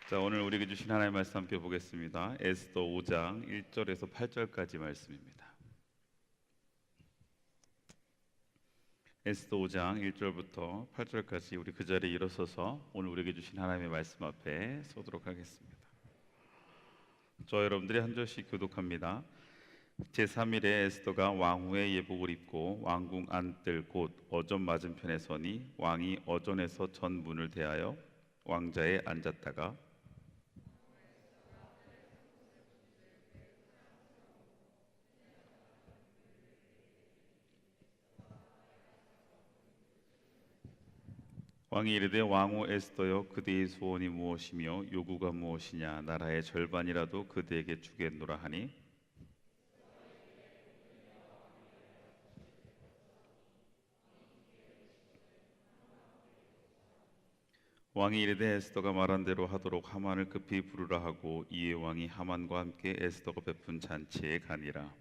자, 오늘 우리에게 주신 하나님의 말씀 함께 보겠습니다. 에스더 5장 1절에서 8절까지 말씀입니다. 에스더 5장 1절부터 8절까지 우리 그 자리에 일어서서 오늘 우리에게 주신 하나님의 말씀 앞에 서도록 하겠습니다. 저 여러분들이 한 절씩 교독합니다. 제3일에 에스더가 왕후의 예복을 입고 왕궁 안뜰 곧 어전 맞은편에 서니 왕이 어전에서 전 문을 대하여 왕자에 앉았다가 왕이 이르되 왕후 에스더여 그대의 소원이 무엇이며 요구가 무엇이냐 나라의 절반이라도 그대에게 주겠노라 하니 왕이 이르되 에스더가 말한 대로 하도록 하만을 급히 부르라 하고 이에 왕이 하만과 함께 에스더가 베푼 잔치에 가니라.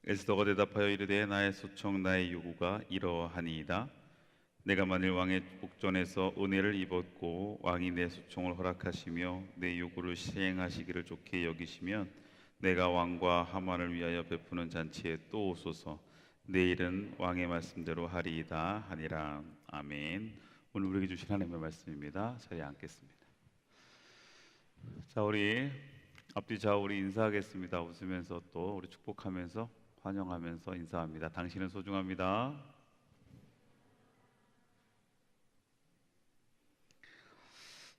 에스더가 대답하여 이르되 나의 소청 나의 요구가 이러하니이다. 내가 만일 왕의 복전에서 은혜를 입었고 왕이 내 소청을 허락하시며 내 요구를 시행하시기를 좋게 여기시면 내가 왕과 하만을 위하여 베푸는 잔치에 또 오소서. 내일은 왕의 말씀대로 하리이다 하니라. 아멘. 오늘 우리에게 주신 하나님의 말씀입니다. 자리에 앉겠습니다. 자, 우리 앞뒤 좌우리 인사하겠습니다. 웃으면서 또 우리 축복하면서 환영하면서 인사합니다. 당신은 소중합니다.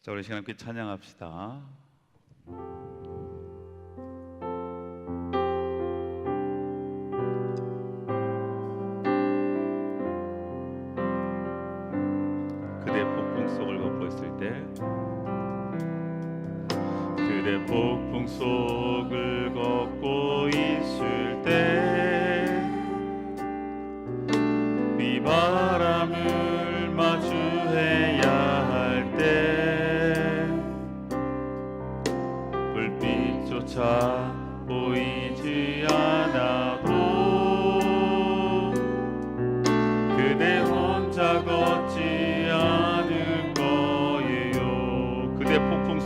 자, 우리 시간 함께 찬양합시다. 그대 폭풍 속을 걷고 있을 때 그대 폭풍 속을 걷고 있을 때 비바람을 마주해야 할 때 불빛조차 보이지 않아도 그대 혼자 걷지 않을 거예요. 그대 폭풍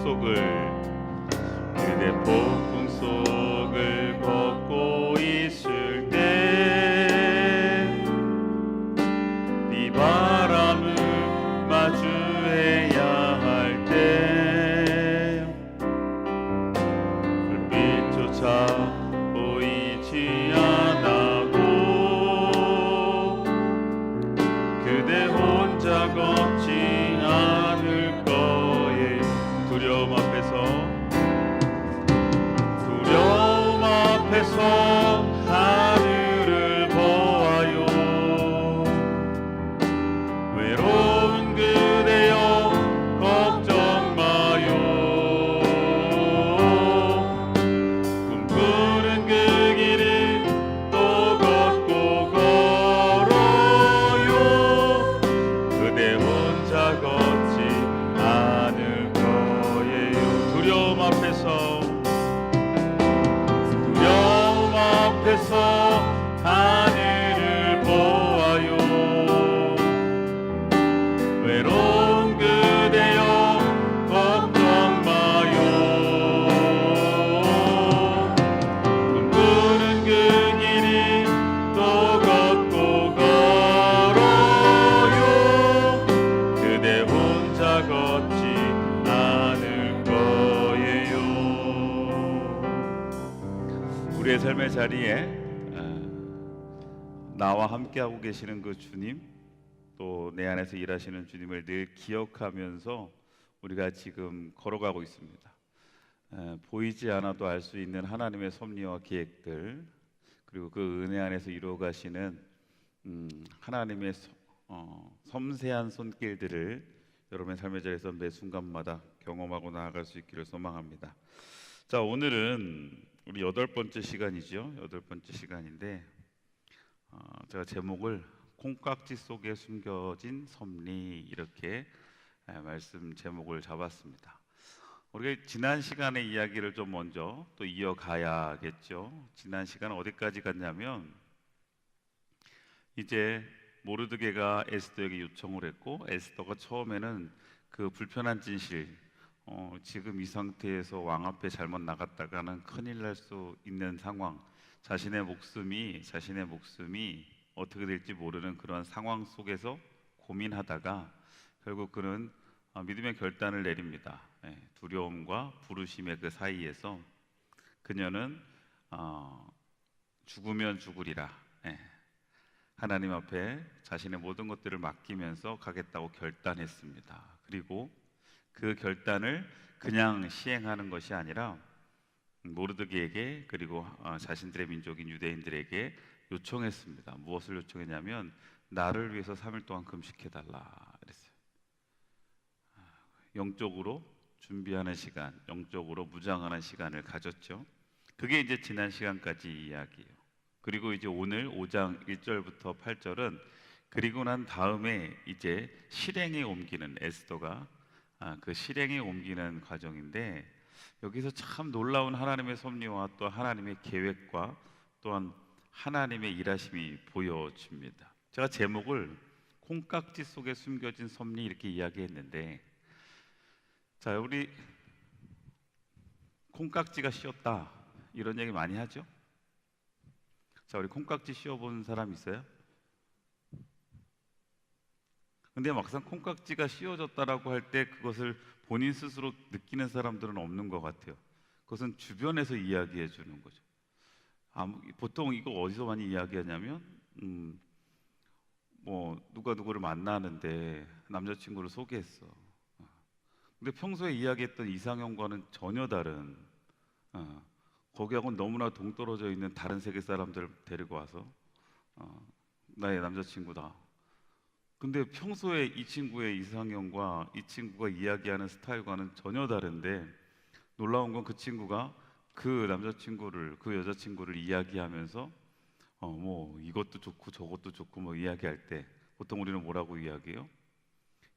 속을 걷고 있을 때 비바람을 마주해야 할 때 불빛조차 보이지 않아도 그대 혼자 걷지 않을 거예요. 두려움 앞에서 하늘을 보아요. 외로운 그대여 걱정 마요. 꿈꾸는 그 길을 또 걷고 걸어요. 그대 혼자 걷지 않을 거예요. 두려움 앞에서 하늘을 보아요. 외로운 그대여 걱정 마요. 꿈꾸는 그 길이 또 걷고 걸어요. 그대 혼자 걷지 않을 거예요. 우리의 삶의 자리에 나와 함께하고 계시는 그 주님, 또 내 안에서 일하시는 주님을 늘 기억하면서 우리가 지금 걸어가고 있습니다. 보이지 않아도 알 수 있는 하나님의 섭리와 계획들, 그리고 그 은혜 안에서 이루어가시는 하나님의 섬세한 손길들을 여러분의 삶의 자리에서 매 순간마다 경험하고 나아갈 수 있기를 소망합니다. 자, 오늘은 우리 8번째 시간이죠. 8번째 시간인데 제가 제목을 콩깍지 속에 숨겨진 섭리 이렇게 말씀 제목을 잡았습니다. 우리가 지난 시간의 이야기를 좀 먼저 또 이어가야겠죠. 지난 시간 어디까지 갔냐면 이제 모르드게가 에스더에게 요청을 했고 에스더가 처음에는 그 불편한 진실, 지금 이 상태에서 왕 앞에 잘못 나갔다가는 큰일 날 수 있는 상황, 자신의 목숨이 어떻게 될지 모르는 그런 상황 속에서 고민하다가 결국 그는 믿음의 결단을 내립니다. 두려움과 부르심의 그 사이에서 그녀는 죽으면 죽으리라. 하나님 앞에 자신의 모든 것들을 맡기면서 가겠다고 결단했습니다. 그리고 그 결단을 그냥 시행하는 것이 아니라 모르드게에게 그리고 자신들의 민족인 유대인들에게 요청했습니다. 무엇을 요청했냐면 나를 위해서 3일 동안 금식해달라 그랬어요. 영적으로 준비하는 시간, 영적으로 무장하는 시간을 가졌죠. 그게 이제 지난 시간까지 이야기예요. 그리고 이제 오늘 5장 1절부터 8절은 그리고 난 다음에 이제 실행에 옮기는 에스더가 그 실행에 옮기는 과정인데 여기서 참 놀라운 하나님의 섭리와 또 하나님의 계획과 또한 하나님의 일하심이 보여집니다. 제가 제목을 콩깍지 속에 숨겨진 섭리 이렇게 이야기했는데 자, 우리 콩깍지가 씌었다 이런 얘기 많이 하죠? 자, 우리 콩깍지 씌워본 사람 있어요? 근데 막상 콩깍지가 씌워졌다라고 할 때 그것을 본인 스스로 느끼는 사람들은 없는 것 같아요. 그것은 주변에서 이야기해 주는 거죠. 보통 이거 어디서 많이 이야기하냐면 뭐 누가 누구를 만나는데 남자친구를 소개했어. 근데 평소에 이야기했던 이상형과는 전혀 다른 거기하고는 너무나 동떨어져 있는 다른 세계 사람들을 데리고 와서 나의 남자친구다. 근데 평소에 이 친구의 이상형과 이 친구가 이야기하는 스타일과는 전혀 다른데 놀라운 건 그 친구가 그 남자친구를 그 여자친구를 이야기하면서 뭐 이것도 좋고 저것도 좋고 뭐 이야기할 때 보통 우리는 뭐라고 이야기해요?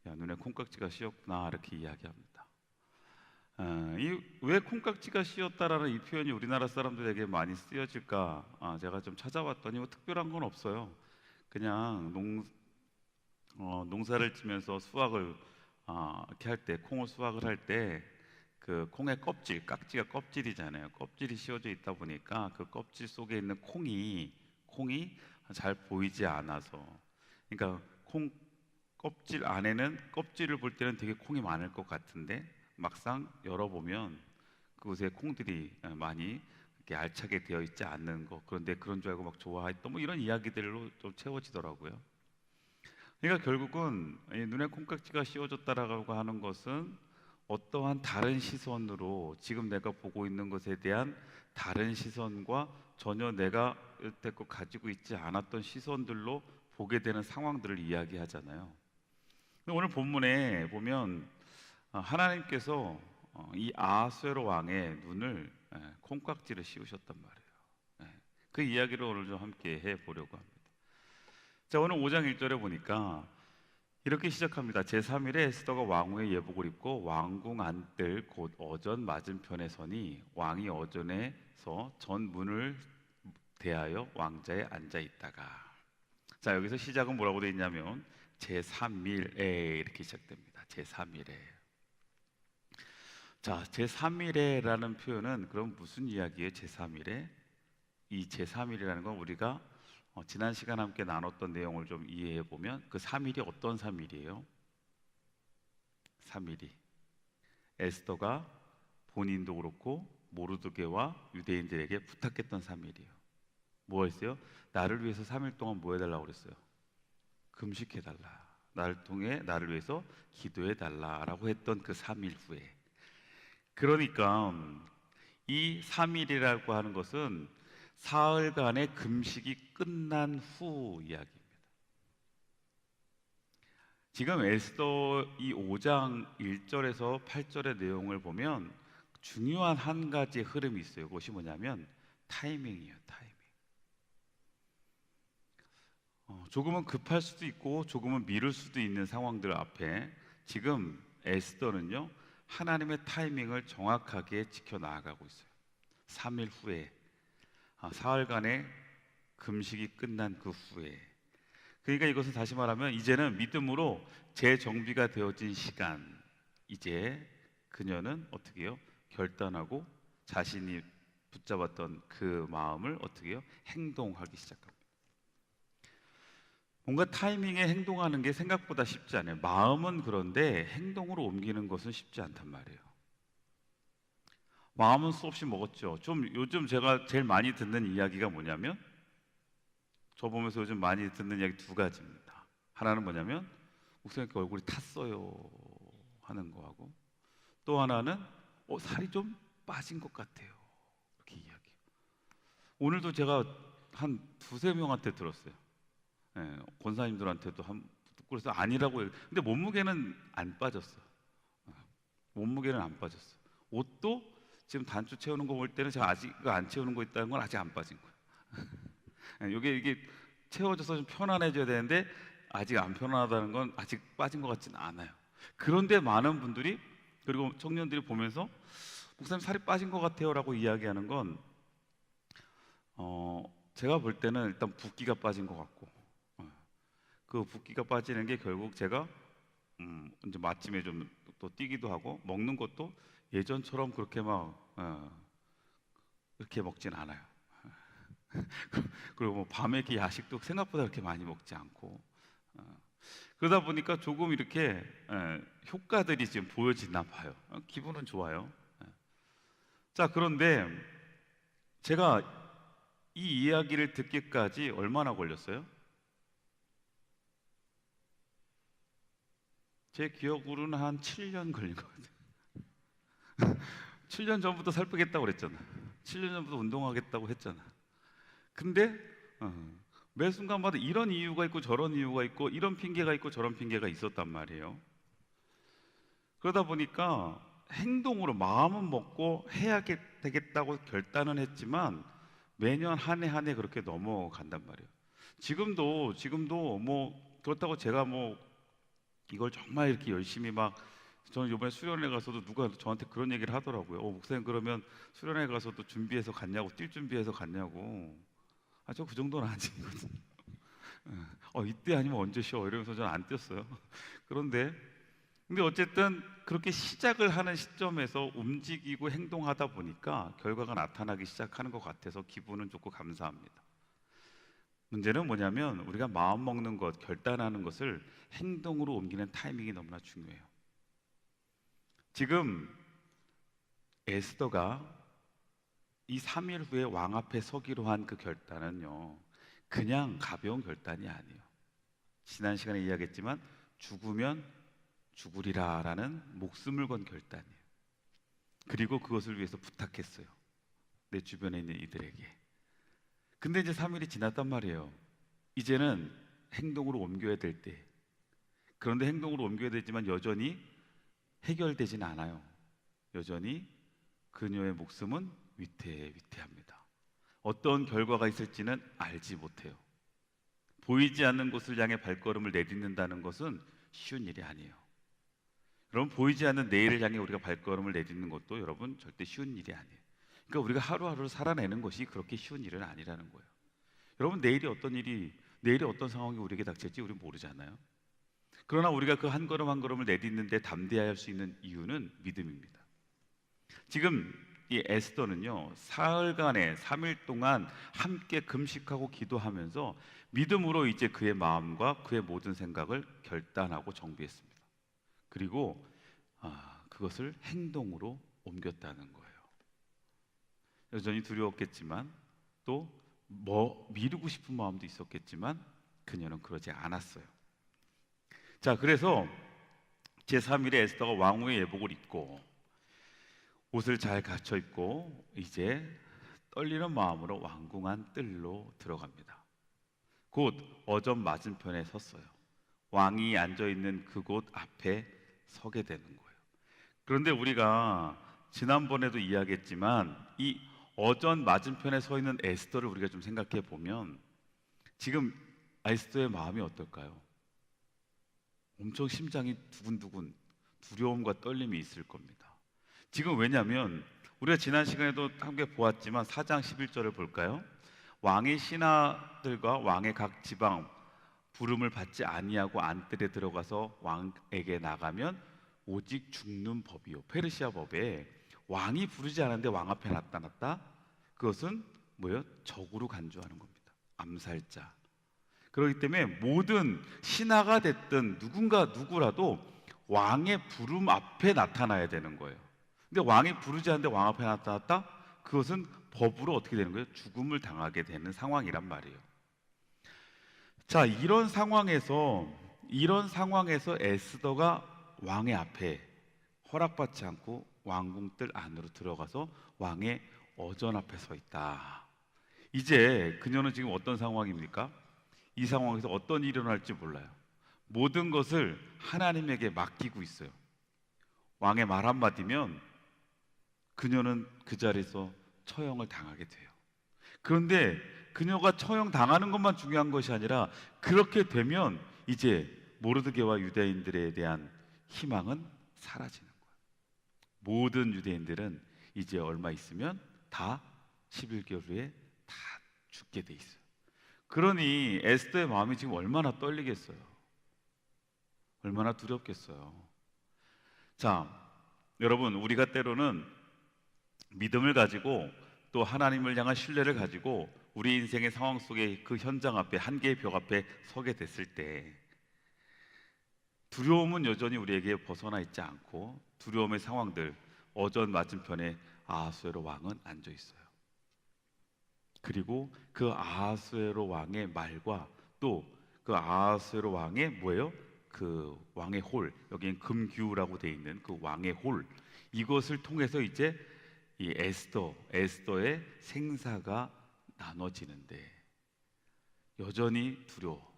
야, 눈에 콩깍지가 씌었구나 이렇게 이야기합니다. 왜 콩깍지가 씌었다라는 이 표현이 우리나라 사람들에게 많이 쓰여질까? 제가 좀 찾아봤더니 뭐 특별한 건 없어요. 그냥 농사를 지면서 수확을 이렇게 할 때 콩을 수확을 할 때 그 콩의 껍질, 깍지가 껍질이잖아요. 껍질이 씌워져 있다 보니까 그 껍질 속에 있는 콩이 잘 보이지 않아서 그러니까 콩 껍질 안에는 껍질을 볼 때는 되게 콩이 많을 것 같은데 막상 열어보면 그곳에 콩들이 많이 이렇게 알차게 되어 있지 않는 거 그런데 그런 줄 알고 막 좋아했던 뭐 이런 이야기들로 좀 채워지더라고요. 그러니까 결국은 이 눈에 콩깍지가 씌워졌다라고 하는 것은 어떠한 다른 시선으로 지금 내가 보고 있는 것에 대한 다른 시선과 전혀 내가 여태껏 가지고 있지 않았던 시선들로 보게 되는 상황들을 이야기하잖아요. 오늘 본문에 보면 하나님께서 이 아하수에로 왕의 눈을 콩깍지를 씌우셨단 말이에요. 그 이야기를 오늘 좀 함께 해보려고 합니다. 자, 오늘 5장 1절에 보니까 이렇게 시작합니다. 제3일에 에스더가 왕후의 예복을 입고 왕궁 안뜰 곧 어전 맞은편에 서니 왕이 어전에서 전 문을 대하여 왕자에 앉아 있다가 자, 여기서 시작은 뭐라고 되어 있냐면 제3일에 이렇게 시작됩니다. 제3일에 자, 제3일에라는 표현은 그럼 무슨 이야기예요? 제3일에 이 제3일이라는 건 우리가 지난 시간 함께 나눴던 내용을 좀 이해해 보면 그 3일이 어떤 3일이에요? 3일이 에스더가 본인도 그렇고 모르드게와 유대인들에게 부탁했던 3일이에요. 뭐였어요? 나를 위해서 3일 동안 뭐 해달라고 그랬어요? 금식해달라. 나를 통해 나를 위해서 기도해달라라고 했던 그 3일 후에 그러니까 이 3일이라고 하는 것은 사흘간의 금식이 끝난 후 이야기입니다. 지금 에스더 이 5장 1절에서 8절의 내용을 보면 중요한 한 가지 흐름이 있어요. 그것이 뭐냐면 타이밍이에요. 타이밍. 조금은 급할 수도 있고 조금은 미룰 수도 있는 상황들 앞에 지금 에스더는요 하나님의 타이밍을 정확하게 지켜 나아가고 있어요. 3일 후에, 사흘간의 금식이 끝난 그 후에. 그러니까 이것은 다시 말하면 이제는 믿음으로 재정비가 되어진 시간. 이제 그녀는 어떻게 해요? 결단하고 자신이 붙잡았던 그 마음을 어떻게 해요? 행동하기 시작합니다. 뭔가 타이밍에 행동하는 게 생각보다 쉽지 않아요. 마음은 그런데 행동으로 옮기는 것은 쉽지 않단 말이에요. 마음은 수없이 먹었죠. 좀 요즘 제가 제일 많이 듣는 이야기가 뭐냐면, 저 보면서 요즘 많이 듣는 이야기 두 가지입니다. 하나는 뭐냐면 목사님께 얼굴이 탔어요 하는 거하고, 또 하나는 살이 좀 빠진 것 같아요, 이렇게 이야기해요. 오늘도 제가 한 두세 명한테 들었어요. 예, 권사님들한테도 그래서 아니라고 해요. 근데 몸무게는 안 빠졌어. 몸무게는 안 빠졌어. 옷도 지금 단추 채우는 거 볼 때는 제가 아직 안 채우는 거 있다는 건 아직 안 빠진 거예요. 이게 채워져서 좀 편안해져야 되는데 아직 안 편안하다는 건 아직 빠진 것 같지는 않아요. 그런데 많은 분들이, 그리고 청년들이 보면서 목사님 살이 빠진 것 같아요라고 이야기하는 건 제가 볼 때는 일단 붓기가 빠진 것 같고, 그 붓기가 빠지는 게 결국 제가 이제 마침에 좀 또 뛰기도 하고 먹는 것도 예전처럼 그렇게 막 이렇게 먹진 않아요. 그리고 뭐 밤에 이렇게 야식도 생각보다 그렇게 많이 먹지 않고, 그러다 보니까 조금 이렇게 효과들이 지금 보여지나 봐요. 기분은 좋아요. 자, 그런데 제가 이 이야기를 듣기까지 얼마나 걸렸어요? 제 기억으로는 한 7년 걸린 것 같아요. 7년 전부터 살 빼겠다고 그랬잖아. 7년 전부터 운동하겠다고 했잖아. 근데 매 순간마다 이런 이유가 있고 저런 이유가 있고 이런 핑계가 있고 저런 핑계가 있었단 말이에요. 그러다 보니까 행동으로 마음은 먹고 해야 되겠다고 결단은 했지만 매년 한 해 한 해 그렇게 넘어간단 말이에요. 지금도 뭐 그렇다고 제가 뭐 이걸 정말 이렇게 열심히 막, 저는 이번에 수련회 가서도 누가 저한테 그런 얘기를 하더라고요. 목사님 그러면 수련회 가서도 준비해서 갔냐고, 뛸 준비해서 갔냐고. 저 그 정도는 아니거든요. 이때 아니면 언제 쉬어 이러면서 저는 안 뛰었어요. 근데 어쨌든 그렇게 시작을 하는 시점에서 움직이고 행동하다 보니까 결과가 나타나기 시작하는 것 같아서 기분은 좋고 감사합니다. 문제는 뭐냐면 우리가 마음 먹는 것, 결단하는 것을 행동으로 옮기는 타이밍이 너무나 중요해요. 지금 에스더가 이 3일 후에 왕 앞에 서기로 한 그 결단은요, 그냥 가벼운 결단이 아니에요. 지난 시간에 이야기했지만 죽으면 죽으리라 라는 목숨을 건 결단이에요. 그리고 그것을 위해서 부탁했어요, 내 주변에 있는 이들에게. 근데 이제 3일이 지났단 말이에요. 이제는 행동으로 옮겨야 될 때. 그런데 행동으로 옮겨야 되지만 여전히 해결되진 않아요. 여전히 그녀의 목숨은 위태합니다. 어떤 결과가 있을지는 알지 못해요. 보이지 않는 곳을 향해 발걸음을 내딛는다는 것은 쉬운 일이 아니에요. 여러분, 보이지 않는 내일을 향해 우리가 발걸음을 내딛는 것도 여러분 절대 쉬운 일이 아니에요. 그러니까 우리가 하루하루를 살아내는 것이 그렇게 쉬운 일은 아니라는 거예요. 여러분, 내일이 어떤 상황이 우리에게 닥칠지 우리 모르잖아요. 그러나 우리가 그 한 걸음 한 걸음을 내딛는데 담대해야 할 수 있는 이유는 믿음입니다. 지금 이 에스더는요, 사흘간의 3일 동안 함께 금식하고 기도하면서 믿음으로 이제 그의 마음과 그의 모든 생각을 결단하고 정비했습니다. 그리고 그것을 행동으로 옮겼다는 거예요. 여전히 두려웠겠지만 또 미루고 싶은 마음도 있었겠지만 그녀는 그러지 않았어요. 자, 그래서 제3일에 에스더가 왕후의 예복을 입고 옷을 잘 갖춰 입고 이제 떨리는 마음으로 왕궁안 뜰로 들어갑니다. 곧 어전 맞은편에 섰어요. 왕이 앉아있는 그곳 앞에 서게 되는 거예요. 그런데 우리가 지난번에도 이야기했지만 이 어전 맞은편에 서 있는 에스더를 우리가 좀 생각해 보면 지금 에스더의 마음이 어떨까요? 엄청 심장이 두근두근, 두려움과 떨림이 있을 겁니다. 지금 왜냐하면 우리가 지난 시간에도 함께 보았지만 4장 11절을 볼까요? 왕의 신하들과 왕의 각 지방 부름을 받지 아니하고 안뜰에 들어가서 왕에게 나가면 오직 죽는 법이요. 페르시아 법에 왕이 부르지 않았는데 왕 앞에 나타났다. 그것은 뭐예요? 적으로 간주하는 겁니다. 암살자. 그렇기 때문에 모든 신하가 됐든 누구라도 왕의 부름 앞에 나타나야 되는 거예요. 근데 왕이 부르지 않는데 왕 앞에 나타났다? 그것은 법으로 어떻게 되는 거예요? 죽음을 당하게 되는 상황이란 말이에요. 자, 이런 상황에서 에스더가 왕의 앞에 허락받지 않고 왕궁뜰 안으로 들어가서 왕의 어전 앞에 서 있다. 이제 그녀는 지금 어떤 상황입니까? 이 상황에서 어떤 일이 일어날지 몰라요. 모든 것을 하나님에게 맡기고 있어요. 왕의 말 한마디면 그녀는 그 자리에서 처형을 당하게 돼요. 그런데 그녀가 처형당하는 것만 중요한 것이 아니라 그렇게 되면 이제 모르드게와 유대인들에 대한 희망은 사라지는 거예요. 모든 유대인들은 이제 얼마 있으면 다 11개월 후에 다 죽게 돼 있어요. 그러니 에스더의 마음이 지금 얼마나 떨리겠어요. 얼마나 두렵겠어요. 자, 여러분, 우리가 때로는 믿음을 가지고 또 하나님을 향한 신뢰를 가지고 우리 인생의 상황 속에 그 현장 앞에 한 개의 벽 앞에 서게 됐을 때 두려움은 여전히 우리에게 벗어나 있지 않고 두려움의 상황들, 어전 맞은편에 아하수에로 왕은 앉아 있어요. 그리고 그 아하수에로 왕의 말과 또 그 아하수에로 왕의 뭐예요? 그 왕의 홀, 여기는 금규라고 되어 있는 그 왕의 홀, 이것을 통해서 이제 이 에스더의 생사가 나눠지는데 여전히 두려워.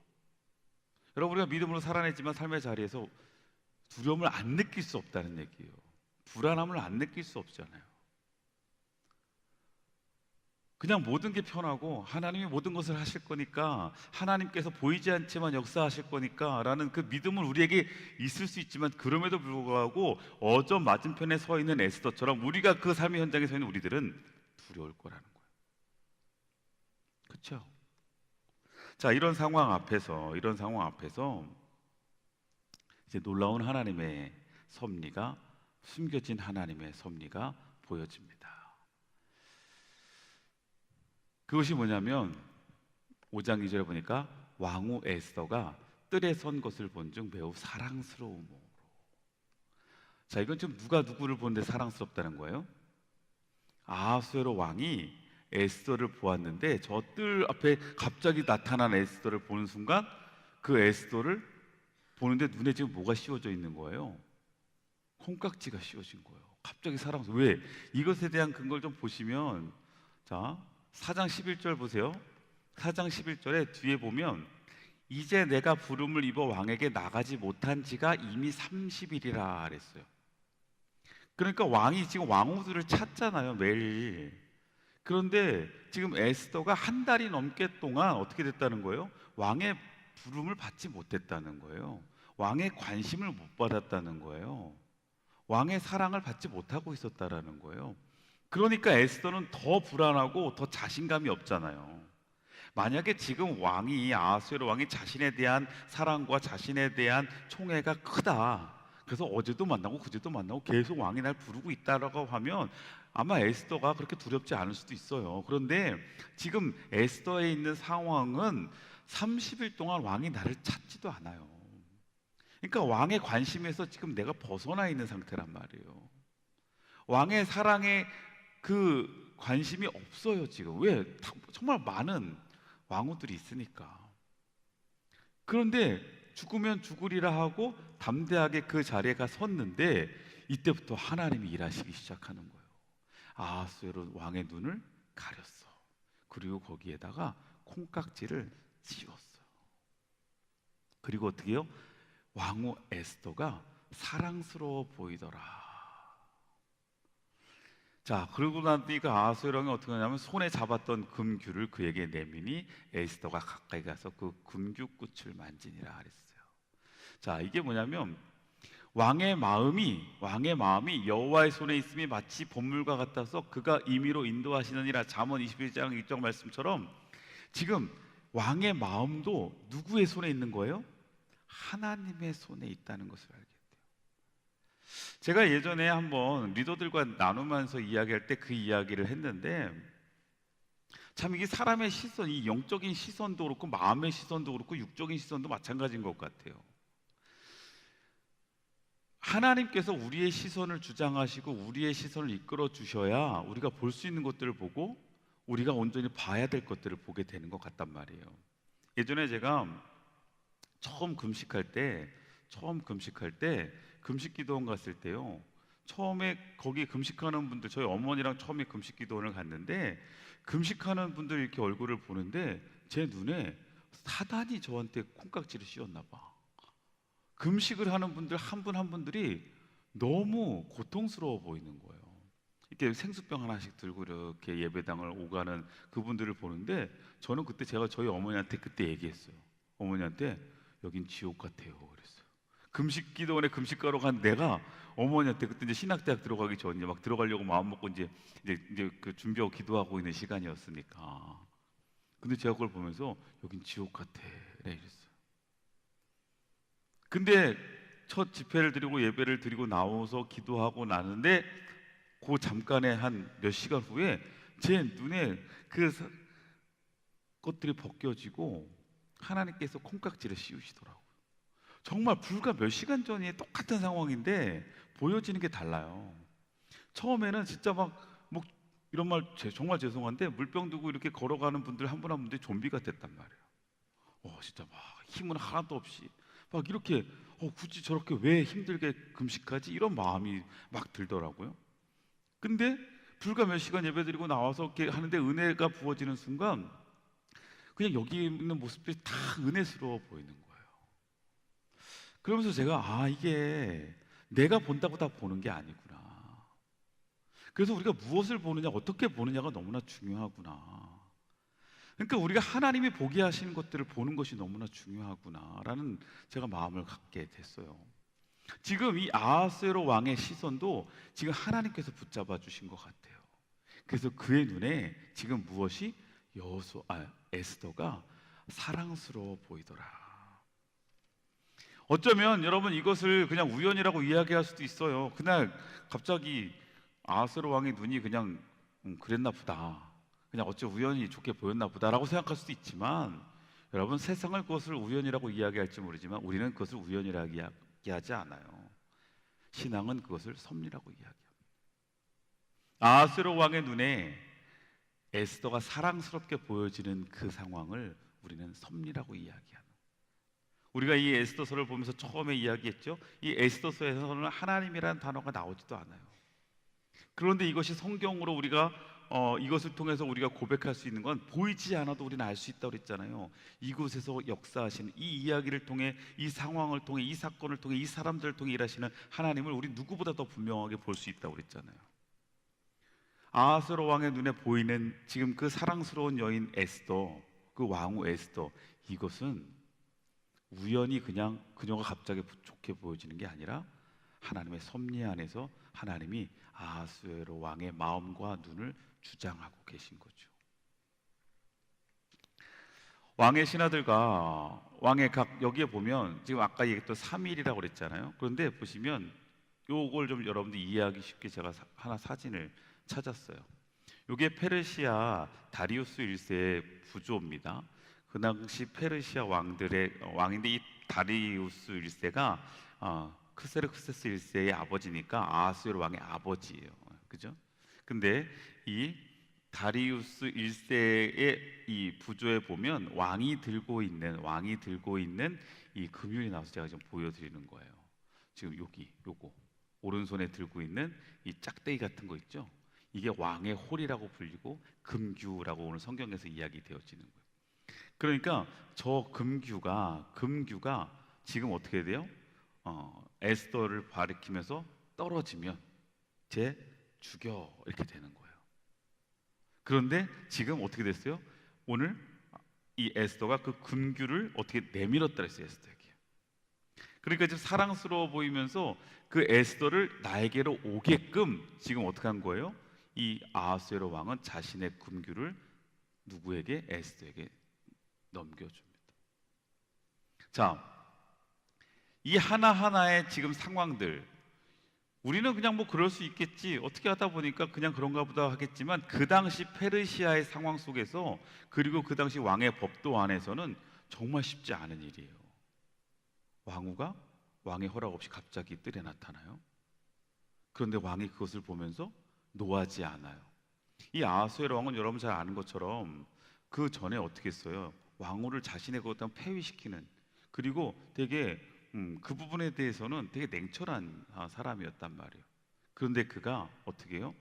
여러분, 우리가 믿음으로 살아냈지만 삶의 자리에서 두려움을 안 느낄 수 없다는 얘기예요. 불안함을 안 느낄 수 없잖아요. 그냥 모든 게 편하고 하나님이 모든 것을 하실 거니까, 하나님께서 보이지 않지만 역사하실 거니까 라는 그 믿음은 우리에게 있을 수 있지만, 그럼에도 불구하고 어전 맞은편에 서 있는 에스더처럼 우리가 그 삶의 현장에 서 있는 우리들은 두려울 거라는 거예요. 그렇죠? 자, 이런 상황 앞에서 이제 놀라운 하나님의 섭리가, 숨겨진 하나님의 섭리가 보여집니다. 그것이 뭐냐면 5장 2절에 보니까 왕후 에스더가 뜰에 선 것을 본즉 매우 사랑스러움으로. 자, 이건 지금 누가 누구를 보는데 사랑스럽다는 거예요? 아하수에로 왕이 에스더를 보았는데 저 뜰 앞에 갑자기 나타난 에스더를 보는 순간 그 에스더를 보는데 눈에 지금 뭐가 씌워져 있는 거예요? 콩깍지가 씌워진 거예요. 갑자기 사랑스러워. 왜? 이것에 대한 근거를 좀 보시면, 자, 4장 11절 보세요. 4장 11절에 뒤에 보면 이제 내가 부름을 입어 왕에게 나가지 못한 지가 이미 30일이라 그랬어요. 그러니까 왕이 지금 왕후들을 찾잖아요, 매일. 그런데 지금 에스더가 한 달이 넘게 동안 어떻게 됐다는 거예요? 왕의 부름을 받지 못했다는 거예요. 왕의 관심을 못 받았다는 거예요. 왕의 사랑을 받지 못하고 있었다라는 거예요. 그러니까 에스더는 더 불안하고 더 자신감이 없잖아요. 만약에 지금 아하수에로 왕이 자신에 대한 사랑과 자신에 대한 총애가 크다, 그래서 어제도 만나고 그제도 만나고 계속 왕이 날 부르고 있다라고 하면 아마 에스더가 그렇게 두렵지 않을 수도 있어요. 그런데 지금 에스더에 있는 상황은 30일 동안 왕이 나를 찾지도 않아요. 그러니까 왕의 관심에서 지금 내가 벗어나 있는 상태란 말이에요. 왕의 사랑에 그 관심이 없어요 지금. 왜? 정말 많은 왕후들이 있으니까. 그런데 죽으면 죽으리라 하고 담대하게 그 자리에 가 섰는데 이때부터 하나님이 일하시기 시작하는 거예요. 아하수에로 왕의 눈을 가렸어. 그리고 거기에다가 콩깍지를 씌웠어요. 그리고 어떻게 해요? 왕후 에스더가 사랑스러워 보이더라. 자, 그러고 나니까 아하수에로 왕이 어떻게 하냐면 손에 잡았던 금규를 그에게 내미니 에스더가 가까이 가서 그 금규 끝을 만지니라 그랬어요. 자, 이게 뭐냐면 왕의 마음이 여호와의 손에 있음이 마치 보물과 같아서 그가 임의로 인도하시느니라. 잠언 21장 6절 말씀처럼 지금 왕의 마음도 누구의 손에 있는 거예요? 하나님의 손에 있다는 것을 알게 돼요. 제가 예전에 한번 리더들과 나누면서 이야기할 때 그 이야기를 했는데, 참 이게 사람의 시선, 이 영적인 시선도 그렇고 마음의 시선도 그렇고 육적인 시선도 마찬가지인 것 같아요. 하나님께서 우리의 시선을 주장하시고 우리의 시선을 이끌어 주셔야 우리가 볼 수 있는 것들을 보고 우리가 온전히 봐야 될 것들을 보게 되는 것 같단 말이에요. 예전에 제가 처음 금식할 때 금식 기도원 갔을 때요, 처음에 거기 금식하는 분들, 저희 어머니랑 처음에 금식 기도원을 갔는데 금식하는 분들 이렇게 얼굴을 보는데 제 눈에 사단이 저한테 콩깍지를 씌웠나 봐. 금식을 하는 분들 한 분 한 분들이 너무 고통스러워 보이는 거예요. 이렇게 생수병 하나씩 들고 이렇게 예배당을 오가는 그분들을 보는데, 저는 그때 제가 저희 어머니한테 그때 얘기했어요. 어머니한테 여긴 지옥 같아요 그랬어요. 금식 기도원에 금식가러 간 내가 어머니한테, 그때 이제 신학대학 들어가기 전에 막 들어가려고 마음 먹고 이제 그 준비하고 기도하고 있는 시간이었으니까. 근데 제가 그걸 보면서 여긴 지옥 같아 이랬어요. 근데 첫 집회를 드리고 예배를 드리고 나와서 기도하고 나는데 그 잠깐에 한 몇 시간 후에 제 눈에 그 것들이 벗겨지고 하나님께서 콩깍지를 씌우시더라고요. 정말 불과 몇 시간 전에 똑같은 상황인데 보여지는 게 달라요. 처음에는 진짜 뭐 이런 말 정말 죄송한데 물병 두고 이렇게 걸어가는 분들 한 분 한 분들이 좀비가 됐단 말이에요. 진짜 막 힘은 하나도 없이 막 이렇게 굳이 저렇게 왜 힘들게 금식하지? 이런 마음이 막 들더라고요. 근데 불과 몇 시간 예배드리고 나와서 이렇게 하는데 은혜가 부어지는 순간 그냥 여기 있는 모습들이 다 은혜스러워 보이는 거예요. 그러면서 제가 이게 내가 본다고 다 보는 게 아니구나. 그래서 우리가 무엇을 보느냐, 어떻게 보느냐가 너무나 중요하구나. 그러니까 우리가 하나님이 보게 하시는 것들을 보는 것이 너무나 중요하구나라는 제가 마음을 갖게 됐어요. 지금 이 아하스웨로 왕의 시선도 지금 하나님께서 붙잡아 주신 것 같아요. 그래서 그의 눈에 지금 무엇이 에스더가 사랑스러워 보이더라. 어쩌면 여러분 이것을 그냥 우연이라고 이야기할 수도 있어요. 그날 갑자기 아하스웨로 왕의 눈이 그냥 그랬나 보다, 그냥 어째 우연히 좋게 보였나 보다라고 생각할 수도 있지만, 여러분 세상을 그것을 우연이라고 이야기할지 모르지만 우리는 그것을 우연이라고 이야기하지 않아요. 신앙은 그것을 섭리라고 이야기합니다. 아하스웨로 왕의 눈에 에스더가 사랑스럽게 보여지는 그 상황을 우리는 섭리라고 이야기하는. 우리가 이 에스더서를 보면서 처음에 이야기했죠. 이 에스더서에서는 하나님이라는 단어가 나오지도 않아요. 그런데 이것이 성경으로 우리가 이것을 통해서 우리가 고백할 수 있는 건 보이지 않아도 우리는 알 수 있다고 그랬잖아요. 이곳에서 역사하시는 이 이야기를 통해, 이 상황을 통해, 이 사건을 통해, 이 사람들을 통해 일하시는 하나님을 우리 누구보다 더 분명하게 볼 수 있다고 그랬잖아요. 아하스웨로 왕의 눈에 보이는 지금 그 사랑스러운 여인 에스더, 그 왕후 에스더, 이것은 우연히 그냥 그녀가 갑자기 좋게 보여지는 게 아니라 하나님의 섭리 안에서 하나님이 아하스웨로 왕의 마음과 눈을 주장하고 계신 거죠. 왕의 신하들과 왕의 여기에 보면 지금 아까 얘기했던 3일이라고 그랬잖아요. 그런데 보시면 요걸 좀 여러분들 이해하기 쉽게 제가 하나 사진을 찾았어요. 이게 페르시아 다리우스 1세의 부조입니다. 그 당시 페르시아 왕인데 이 다리우스 1세가 크세르크세스 1세의 아버지니까 아하스웨로 왕의 아버지예요. 그죠? 근데 이 다리우스 1세의 이 부조에 보면 왕이 들고 있는 이 금율이 나와서 제가 좀 보여드리는 거예요. 지금 요거 오른손에 들고 있는 이 짝대기 같은 거 있죠? 이게 왕의 홀이라고 불리고 금규라고 오늘 성경에서 이야기되어지는 거예요. 그러니까 저 금규가 지금 어떻게 돼요? 에스더를 가리키면서 떨어지면 쟤 죽여 이렇게 되는 거예요. 그런데 지금 어떻게 됐어요? 오늘 이 에스더가 그 금규를 어떻게 내밀었다 그랬어요, 에스더에게. 그러니까 지금 사랑스러워 보이면서 그 에스더를 나에게로 오게끔 지금 어떻게 한 거예요? 이 아하수에로 왕은 자신의 군규를 누구에게? 에스더에게 넘겨줍니다. 자, 이 하나하나의 지금 상황들, 우리는 그냥 뭐 그럴 수 있겠지, 어떻게 하다 보니까 그냥 그런가 보다 하겠지만, 그 당시 페르시아의 상황 속에서, 그리고 그 당시 왕의 법도 안에서는 정말 쉽지 않은 일이에요. 왕후가 왕의 허락 없이 갑자기 뜰에 나타나요. 그런데 왕이 그것을 보면서 노하지 않아요. 이 아하수에로 왕은 여러분 잘 아는 것처럼 그 전에 어떻게 했어요? 왕후를 자신의 것과 폐위시키는, 그리고 되게 그 부분에 대해서는 되게 냉철한 사람이었단 말이에요. 그런데 그가 어떻게 해요?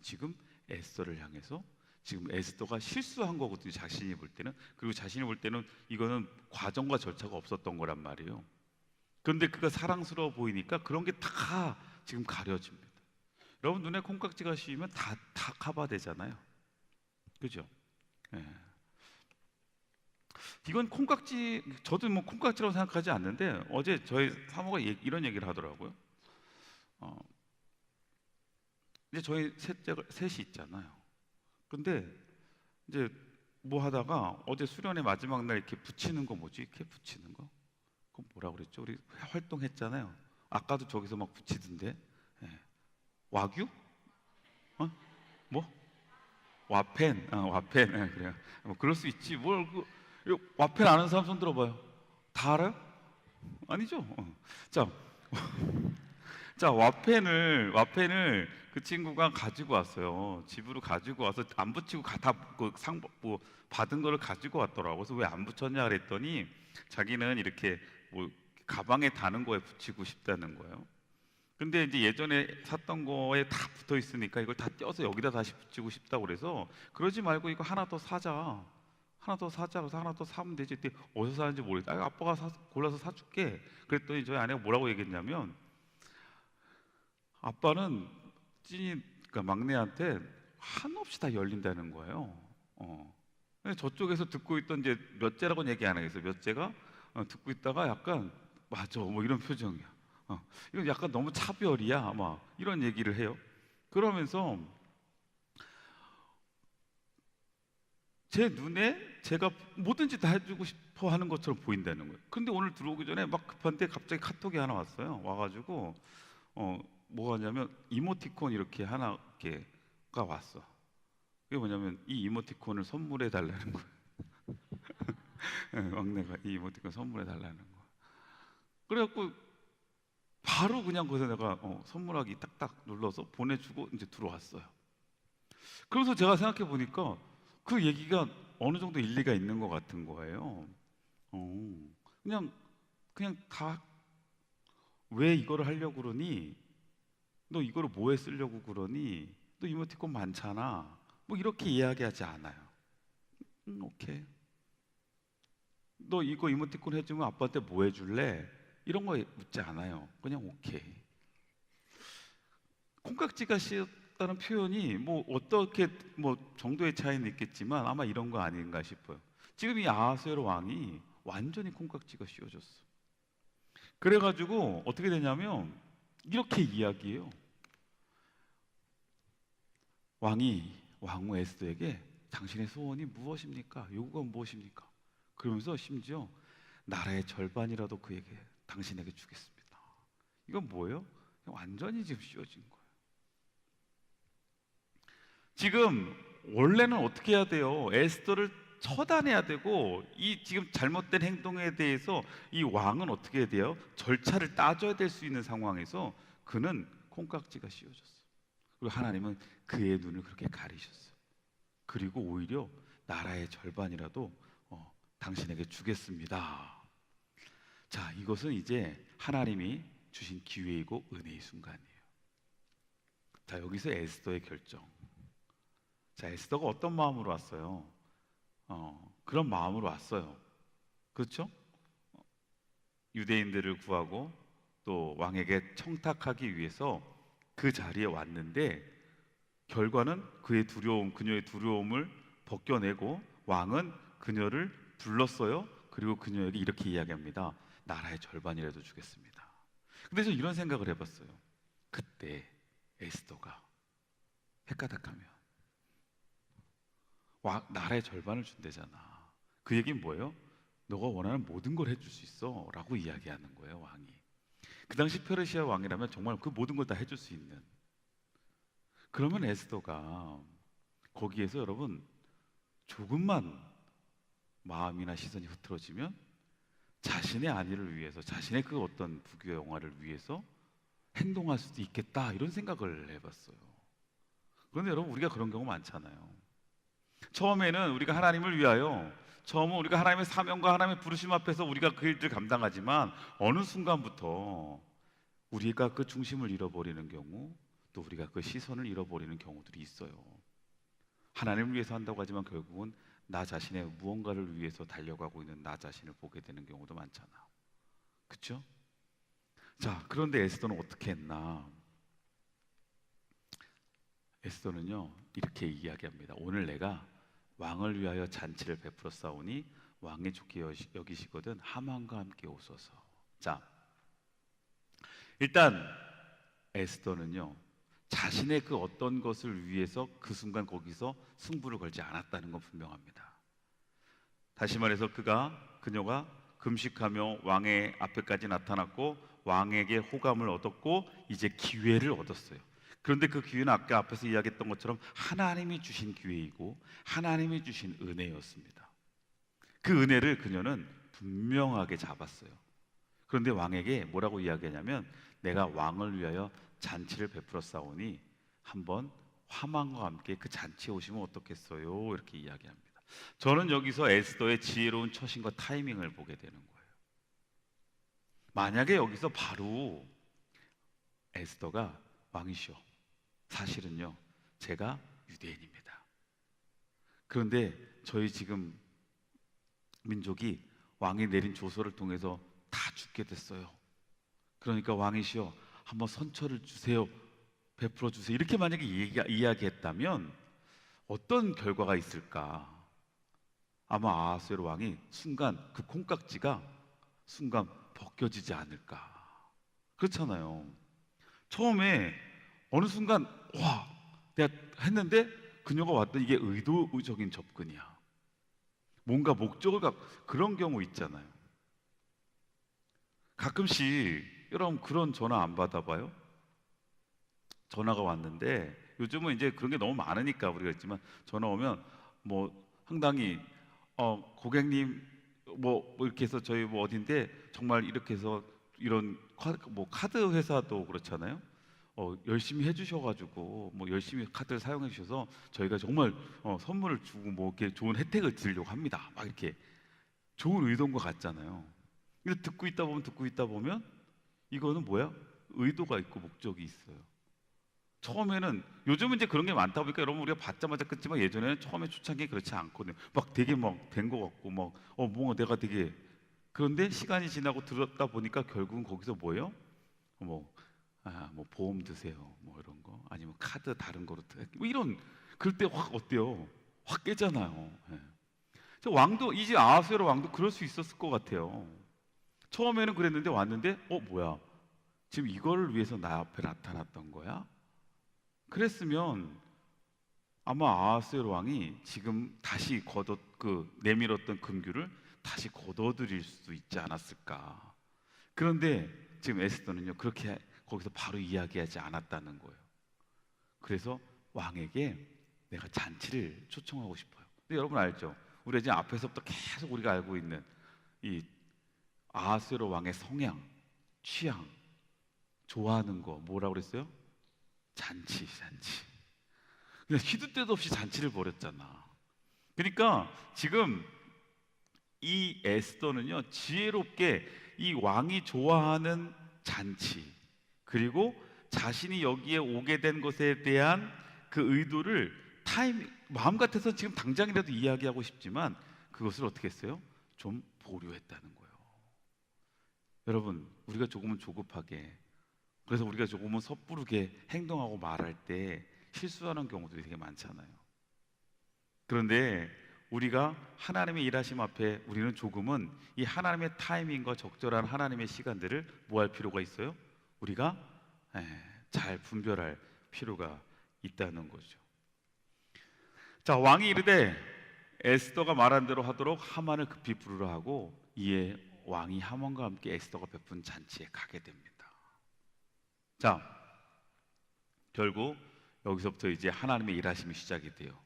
지금 에스더를 향해서, 지금 에스더가 실수한 거거든요, 자신이 볼 때는. 그리고 자신이 볼 때는 이거는 과정과 절차가 없었던 거란 말이에요. 그런데 그가 사랑스러워 보이니까 그런 게 다 지금 가려집니다. 여러분 눈에 콩깍지가 씌우면 다 커버되잖아요, 그죠? 예. 이건 콩깍지, 저도 뭐 콩깍지라고 생각하지 않는데, 어제 저희 사모가 이런 얘기를 하더라고요. 이제 저희 셋이 있잖아요. 근데 이제 뭐 하다가 어제 수련회 마지막 날 이렇게 붙이는 거, 뭐지? 이렇게 붙이는 거? 그건 뭐라 그랬죠? 우리 활동했잖아요. 아까도 저기서 막 붙이던데. 예. 와규? 어? 뭐? 와펜, 와펜. 예, 그래요. 뭐 그럴 수 있지. 뭘 이거 와펜 아는 사람 손 들어봐요. 다 알아요? 아니죠. 자, 자, 와펜을 그 친구가 가지고 왔어요. 집으로 가지고 와서 안 붙이고 뭐 받은 거를 가지고 왔더라고. 그래서 왜 안 붙였냐 그랬더니 자기는 이렇게 뭐 가방에 다는 거에 붙이고 싶다는 거예요. 근데 이제 예전에 샀던 거에 다 붙어 있으니까 이걸 다 떼어서 여기다 다시 붙이고 싶다고 그래서, 그러지 말고 이거 하나 더 사자. 하나 더 사자. 그래서 하나 더 사면 되지. 그때 어디서 사는지 모르겠다. 아빠가 골라서 사줄게. 그랬더니 저희 아내가 뭐라고 얘기했냐면, 아빠는 그러니까 막내한테 한없이 다 열린다는 거예요. 근데 저쪽에서 듣고 있던, 이제 몇째라고는 얘기 안 하겠어요. 몇째가 듣고 있다가 약간 맞아 뭐 이런 표정이야. 이건 약간 너무 차별이야 막 이런 얘기를 해요. 그러면서 제 눈에 제가 뭐든지 다 해주고 싶어 하는 것처럼 보인다는 거예요. 근데 오늘 들어오기 전에 막 급한데 갑자기 카톡이 하나 왔어요. 와가지고 뭐가 냐면 이모티콘 이렇게 하나 이렇게가 왔어. 그게 뭐냐면 이 이모티콘을 선물해 달라는 거예요. 막내가 이 이모티콘 선물해 달라는 거야. 그래갖고 바로 그냥 거기서 내가 선물하기 딱딱 눌러서 보내주고 이제 들어왔어요. 그래서 제가 생각해 보니까 그 얘기가 어느 정도 일리가 있는 것 같은 거예요. 그냥 다 왜 이거를 하려고 그러니? 너 이거를 뭐에 쓰려고 그러니? 너 이모티콘 많잖아. 뭐 이렇게 이야기하지 않아요. 오케이. 너 이거 이모티콘 해주면 아빠한테 뭐 해줄래? 이런 거 묻지 않아요. 그냥 오케이. 콩깍지가 씌었다는 표현이 뭐 어떻게 뭐 정도의 차이는 있겠지만 아마 이런 거 아닌가 싶어요. 지금 이 아하수에로 왕이 완전히 콩깍지가 씌워졌어. 그래가지고 어떻게 되냐면 이렇게 이야기해요. 왕이 왕후 에스더에게 당신의 소원이 무엇입니까? 요구가 무엇입니까? 그러면서 심지어 나라의 절반이라도 그에게 당신에게 주겠습니다. 이건 뭐예요? 완전히 지금 씌워진 거예요. 지금 원래는 어떻게 해야 돼요? 에스더를 처단해야 되고, 이 지금 잘못된 행동에 대해서 이 왕은 어떻게 해야 돼요? 절차를 따져야 될 수 있는 상황에서 그는 콩깍지가 씌워졌어요. 그리고 하나님은 그의 눈을 그렇게 가리셨어요. 그리고 오히려 나라의 절반이라도 당신에게 주겠습니다. 자, 이것은 이제 하나님이 주신 기회이고 은혜의 순간이에요. 자, 여기서 에스더의 결정. 자, 에스더가 어떤 마음으로 왔어요? 그런 마음으로 왔어요. 그렇죠? 유대인들을 구하고 또 왕에게 청탁하기 위해서 그 자리에 왔는데, 결과는 그녀의 두려움을 벗겨내고 왕은 그녀를 불렀어요. 그리고 그녀에게 이렇게 이야기합니다. 나라의 절반이라도 주겠습니다. 근데 저 이런 생각을 해봤어요. 그때 에스더가 헷가닥하면 나라의 절반을 준대잖아. 그 얘기는 뭐예요? 너가 원하는 모든 걸 해줄 수 있어 라고 이야기하는 거예요, 왕이. 그 당시 페르시아 왕이라면 정말 그 모든 걸 다 해줄 수 있는. 그러면 에스더가 거기에서 여러분 조금만 마음이나 시선이 흐트러지면 자신의 안위를 위해서, 자신의 그 어떤 부귀 영화를 위해서 행동할 수도 있겠다, 이런 생각을 해봤어요. 그런데 여러분, 우리가 그런 경우 많잖아요. 처음에는 우리가 하나님을 위하여, 처음은 우리가 하나님의 사명과 하나님의 부르심 앞에서 우리가 그 일들을 감당하지만 어느 순간부터 우리가 그 중심을 잃어버리는 경우, 또 우리가 그 시선을 잃어버리는 경우들이 있어요. 하나님을 위해서 한다고 하지만 결국은 나 자신의 무언가를 위해서 달려가고 있는 나 자신을 보게 되는 경우도 많잖아. 그렇죠? 자, 그런데 에스더는 어떻게 했나? 에스더는요, 이렇게 이야기합니다. 오늘 내가 왕을 위하여 잔치를 베풀어 싸우니 왕이 좋게 여기시거든 하만과 함께 오소서. 자, 일단 에스더는요, 자신의 그 어떤 것을 위해서 그 순간 거기서 승부를 걸지 않았다는 건 분명합니다. 다시 말해서 그녀가 금식하며 왕의 앞에까지 나타났고 왕에게 호감을 얻었고 이제 기회를 얻었어요. 그런데 그 기회는 아까 앞에서 이야기했던 것처럼 하나님이 주신 기회이고 하나님이 주신 은혜였습니다. 그 은혜를 그녀는 분명하게 잡았어요. 그런데 왕에게 뭐라고 이야기하냐면, 내가 왕을 위하여 잔치를 베풀어 싸우니 한번 하만과 함께 그 잔치에 오시면 어떻겠어요? 이렇게 이야기합니다. 저는 여기서 에스더의 지혜로운 처신과 타이밍을 보게 되는 거예요. 만약에 여기서 바로 에스더가 왕이시여, 사실은요 제가 유대인입니다. 그런데 저희 지금 민족이 왕이 내린 조서를 통해서 다 죽게 됐어요. 그러니까 왕이시여 한번 선처를 주세요, 베풀어 주세요, 이렇게 만약에 이야기했다면 어떤 결과가 있을까? 아마 아하수에로 왕이 순간 그 콩깍지가 순간 벗겨지지 않을까. 그렇잖아요. 처음에 어느 순간 와 내가 했는데 그녀가 왔던 이게 의도적인 접근이야. 뭔가 목적을 갖고, 그런 경우 있잖아요. 가끔씩 여러분 그런 전화 안 받아봐요? 전화가 왔는데 요즘은 이제 그런 게 너무 많으니까 우리가 있지만, 전화 오면 뭐 상당히 고객님 뭐 이렇게 해서 저희 뭐 어딘데 정말 이렇게 해서 이런 카드 회사도 그렇잖아요. 열심히 해주셔가지고 뭐 열심히 카드를 사용해 주셔서 저희가 정말 선물을 주고 뭐 이렇게 좋은 혜택을 드리려고 합니다. 막 이렇게 좋은 의도인 것 같잖아요. 근데 듣고 있다 보면 이거는 뭐야? 의도가 있고 목적이 있어요. 처음에는, 요즘은 이제 그런 게 많다 보니까 여러분 우리가 받자마자 끊지만 예전에는 처음에 초창기에 그렇지 않거든요. 막 되게 막 된 것 같고 막 뭔가 내가 되게, 그런데 시간이 지나고 들었다 보니까 결국은 거기서 뭐예요? 뭐 뭐 보험 드세요, 뭐 이런 거, 아니면 카드 다른 거로 뭐 이런, 그럴 때 확 어때요? 확 깨잖아요. 예. 저 왕도, 이제 아하수에로 왕도 그럴 수 있었을 것 같아요. 처음에는 그랬는데 왔는데 뭐야? 지금 이걸 위해서 나 앞에 나타났던 거야? 그랬으면 아마 아하스웨로 왕이 지금 다시 내밀었던 금규를 다시 걷어들일 수도 있지 않았을까. 그런데 지금 에스더는요 그렇게 거기서 바로 이야기하지 않았다는 거예요. 그래서 왕에게 내가 잔치를 초청하고 싶어요. 근데 여러분 알죠? 우리가 이제 앞에서부터 계속 우리가 알고 있는 이 아하스웨로 왕의 성향, 취향, 좋아하는 거 뭐라고 그랬어요? 잔치. 그냥 시도 때도 없이 잔치를 벌였잖아. 그러니까 지금 이 에스더는요 지혜롭게 이 왕이 좋아하는 잔치, 그리고 자신이 여기에 오게 된 것에 대한 그 의도를 마음 같아서 지금 당장이라도 이야기하고 싶지만 그것을 어떻게 했어요? 좀 보류했다는 거예요. 여러분, 우리가 조금은 조급하게, 그래서 우리가 조금은 섣부르게 행동하고 말할 때 실수하는 경우들이 되게 많잖아요. 그런데 우리가 하나님의 일하심 앞에 우리는 조금은 이 하나님의 타이밍과 적절한 하나님의 시간들을 뭐 할 필요가 있어요? 우리가 잘 분별할 필요가 있다는 거죠. 자, 왕이 이르되 에스더가 말한 대로 하도록 하만을 급히 부르라 하고, 이에 왕이 하만과 함께 에스더가 베푼 잔치에 가게 됩니다. 자, 결국 여기서부터 이제 하나님의 일하심이 시작이 돼요.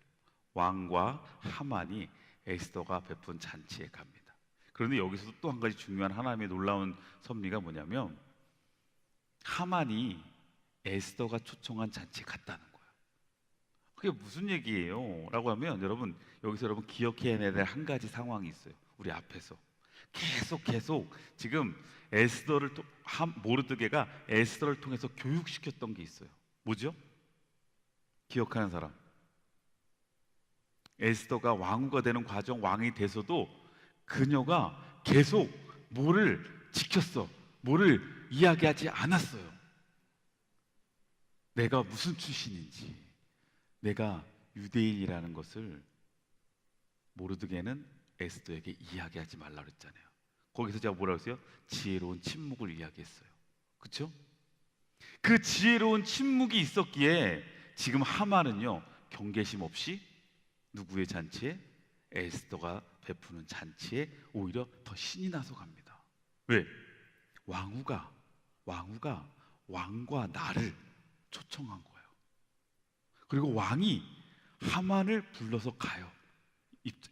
왕과 하만이 에스더가 베푼 잔치에 갑니다. 그런데 여기서도 또 한 가지 중요한 하나님의 놀라운 섭리가 뭐냐면, 하만이 에스더가 초청한 잔치에 갔다는 거예요. 그게 무슨 얘기예요? 라고 하면, 여러분 여기서 여러분 기억해야 될 한 가지 상황이 있어요. 우리 앞에서 계속 지금 모르드게가 에스더를 통해서 교육시켰던 게 있어요. 뭐죠? 기억하는 사람? 에스더가 왕후가 되는 과정, 왕이 돼서도 그녀가 계속 뭐를 지켰어? 뭐를 이야기하지 않았어요. 내가 무슨 출신인지, 내가 유대인이라는 것을 모르드게는 에스더에게 이야기하지 말라 그랬잖아요. 거기서 제가 뭐라고 했어요? 지혜로운 침묵을 이야기했어요. 그렇죠? 그 지혜로운 침묵이 있었기에 지금 하만은요, 경계심 없이 누구의 잔치에? 에스더가 베푸는 잔치에 오히려 더 신이 나서 갑니다. 왜? 왕후가 왕과 나를 초청한 거예요. 그리고 왕이 하만을 불러서 가요.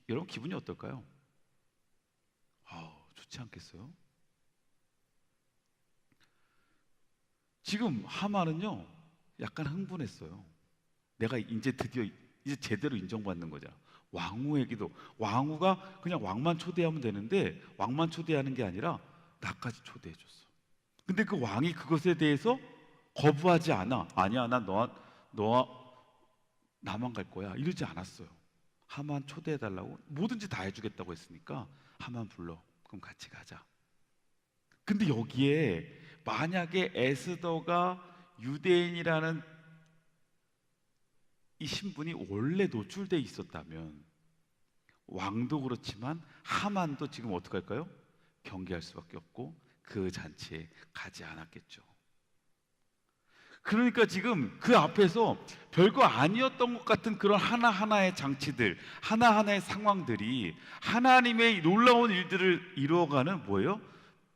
여러분 기분이 어떨까요? 좋지 않겠어요? 지금 하만은요, 약간 흥분했어요. 내가 이제 드디어 이제 제대로 인정받는 거잖아. 왕후에게도, 왕후가 그냥 왕만 초대하면 되는데 왕만 초대하는 게 아니라 나까지 초대해 줬어. 근데 그 왕이 그것에 대해서 거부하지 않아. 아니야, 난 너와 나만 갈 거야, 이러지 않았어요. 하만 초대해 달라고, 뭐든지 다 해주겠다고 했으니까 하만 불러, 그럼 같이 가자. 근데 여기에 만약에 에스더가 유대인이라는 이 신분이 원래 노출돼 있었다면, 왕도 그렇지만 하만도 지금 어떡할까요? 경계할 수밖에 없고 그 잔치에 가지 않았겠죠. 그러니까 지금 그 앞에서 별거 아니었던 것 같은 그런 하나하나의 장치들, 하나하나의 상황들이 하나님의 놀라운 일들을 이루어가는 뭐예요?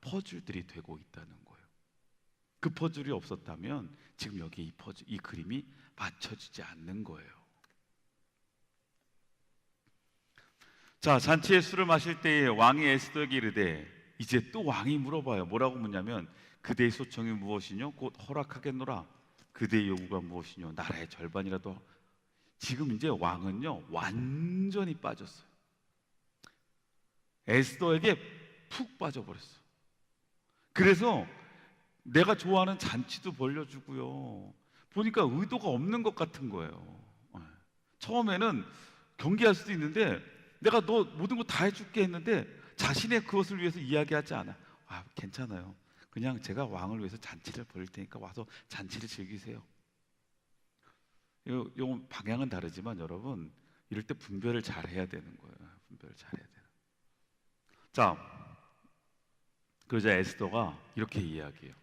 퍼즐들이 되고 있다는 거예요. 그 퍼즐이 없었다면 지금 여기 이 그림이 맞춰지지 않는 거예요. 자, 잔치에 술을 마실 때에 왕이 에스더에게 이르되, 이제 또 왕이 물어봐요. 뭐라고 묻냐면, 그대의 소청이 무엇이뇨? 곧 허락하겠노라. 그대의 요구가 무엇이뇨? 나라의 절반이라도. 지금 이제 왕은요, 완전히 빠졌어요. 에스더에게 푹 빠져버렸어. 그래서 내가 좋아하는 잔치도 벌려주고요, 보니까 의도가 없는 것 같은 거예요. 처음에는 경계할 수도 있는데, 내가 너 모든 거 다 해줄게 했는데 자신의 그것을 위해서 이야기하지 않아. 괜찮아요, 그냥 제가 왕을 위해서 잔치를 벌일 테니까 와서 잔치를 즐기세요. 요 방향은 다르지만 여러분, 이럴 때 분별을 잘 해야 되는 거예요. 분별을 잘 해야 되는. 자, 그러자 에스더가 이렇게 이야기해요.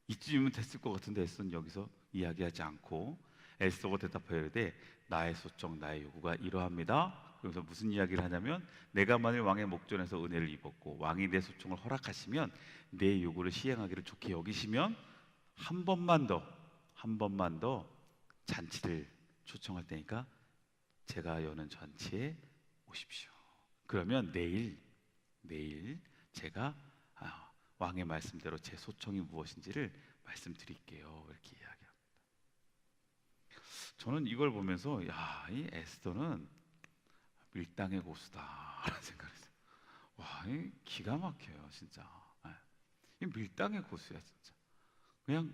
이쯤이면 됐을 것 같은데 에스더는 여기서 이야기하지 않고, 에스더가 대답하여 이르되, 나의 소청, 나의 요구가 이러합니다. 그래서 무슨 이야기를 하냐면, 내가 만일 왕의 목전에서 은혜를 입었고 왕이 내 소청을 허락하시면, 내 요구를 시행하기를 좋게 여기시면 한 번만 더 잔치를 초청할 테니까 제가 여는 잔치에 오십시오. 그러면 내일 제가 왕의 말씀대로 제 소청이 무엇인지를 말씀드릴게요. 이렇게 이야기합니다. 저는 이걸 보면서, 이 에스더는 밀당의 고수다라는 생각을 했어요. 이 기가 막혀요, 진짜. 이 밀당의 고수야, 진짜. 그냥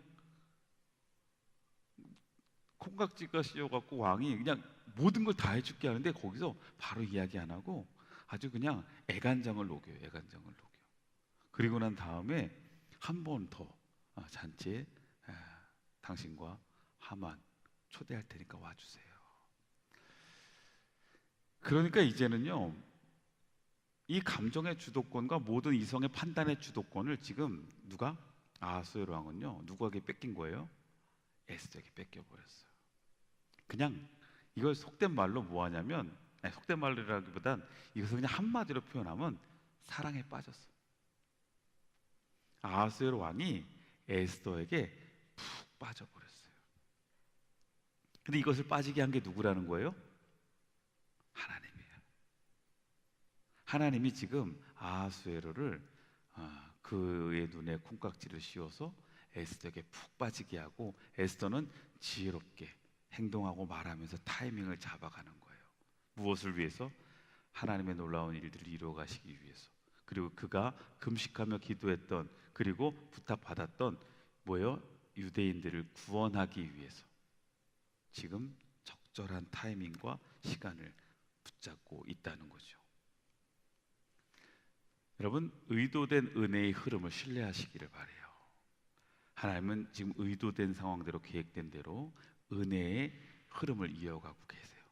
콩깍지가 씌워갖고 왕이 그냥 모든 걸 다 해줄게 하는데, 거기서 바로 이야기 안 하고 아주 그냥 애간장을 녹여요. 그리고 난 다음에 한 번 더 잔치에 당신과 하만 초대할 테니까 와주세요. 그러니까 이제는요, 이 감정의 주도권과 모든 이성의 판단의 주도권을 지금 누가? 아하수에로 왕은요, 누구에게 뺏긴 거예요? 에스더에게 뺏겨버렸어요. 그냥 이걸 속된 말로 뭐 하냐면, 아니, 속된 말이라기보단 이것을 그냥 한마디로 표현하면 사랑에 빠졌어요. 아하수에로 왕이 에스더에게 푹 빠져버렸어요. 근데 이것을 빠지게 한 게 누구라는 거예요? 하나님이에요. 하나님이 지금 아하수에로를 그의 눈에 콩깍지를 씌워서 에스더에게 푹 빠지게 하고, 에스더는 지혜롭게 행동하고 말하면서 타이밍을 잡아가는 거예요. 무엇을 위해서? 하나님의 놀라운 일들을 이루어 가시기 위해서. 그리고 그가 금식하며 기도했던, 그리고 부탁받았던 뭐예요? 유대인들을 구원하기 위해서 지금 적절한 타이밍과 시간을 붙잡고 있다는 거죠. 여러분, 의도된 은혜의 흐름을 신뢰하시기를 바라요. 하나님은 지금 의도된 상황대로, 계획된 대로 은혜의 흐름을 이어가고 계세요.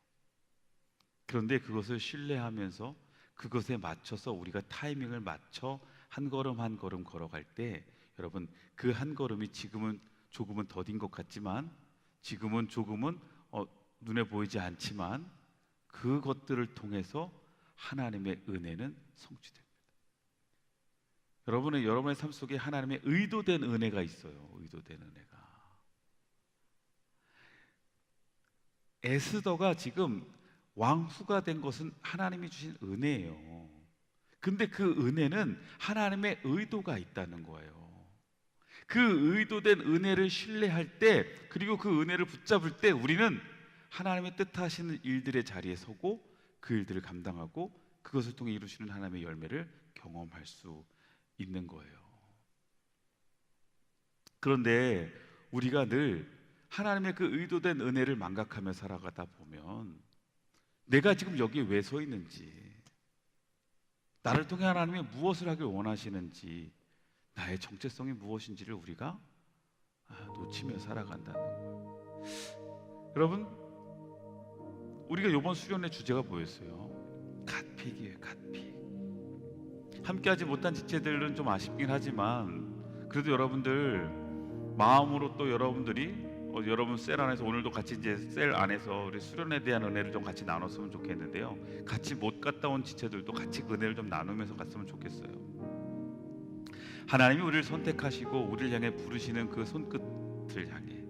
그런데 그것을 신뢰하면서 그것에 맞춰서 우리가 타이밍을 맞춰 한 걸음 한 걸음 걸어갈 때, 여러분, 그 한 걸음이 지금은 조금은 더딘 것 같지만, 지금은 조금은 눈에 보이지 않지만, 그것들을 통해서 하나님의 은혜는 성취됩니다. 여러분의 삶 속에 하나님의 의도된 은혜가 있어요. 의도된 은혜가. 에스더가 지금 왕후가 된 것은 하나님이 주신 은혜예요. 근데 그 은혜는 하나님의 의도가 있다는 거예요. 그 의도된 은혜를 신뢰할 때, 그리고 그 은혜를 붙잡을 때, 우리는 하나님의 뜻하시는 일들의 자리에 서고 그 일들을 감당하고 그것을 통해 이루시는 하나님의 열매를 경험할 수 있는 거예요. 그런데 우리가 늘 하나님의 그 의도된 은혜를 망각하며 살아가다 보면, 내가 지금 여기에 왜 서 있는지, 나를 통해 하나님이 무엇을 하길 원하시는지, 나의 정체성이 무엇인지를 우리가 놓치며 살아간다는 거예요. 여러분, 우리가 이번 수련의 주제가 뭐였어요? 갓픽이에요. 갓픽. 함께하지 못한 지체들은 좀 아쉽긴 하지만, 그래도 여러분들 마음으로 또 여러분들이 여러분 셀 안에서 오늘도 같이 이제 셀 안에서 우리 수련에 대한 은혜를 좀 같이 나눴으면 좋겠는데요. 같이 못 갔다 온 지체들도 같이 그 은혜를 좀 나누면서 갔으면 좋겠어요. 하나님이 우리를 선택하시고 우리를 향해 부르시는 그 손끝을 향해,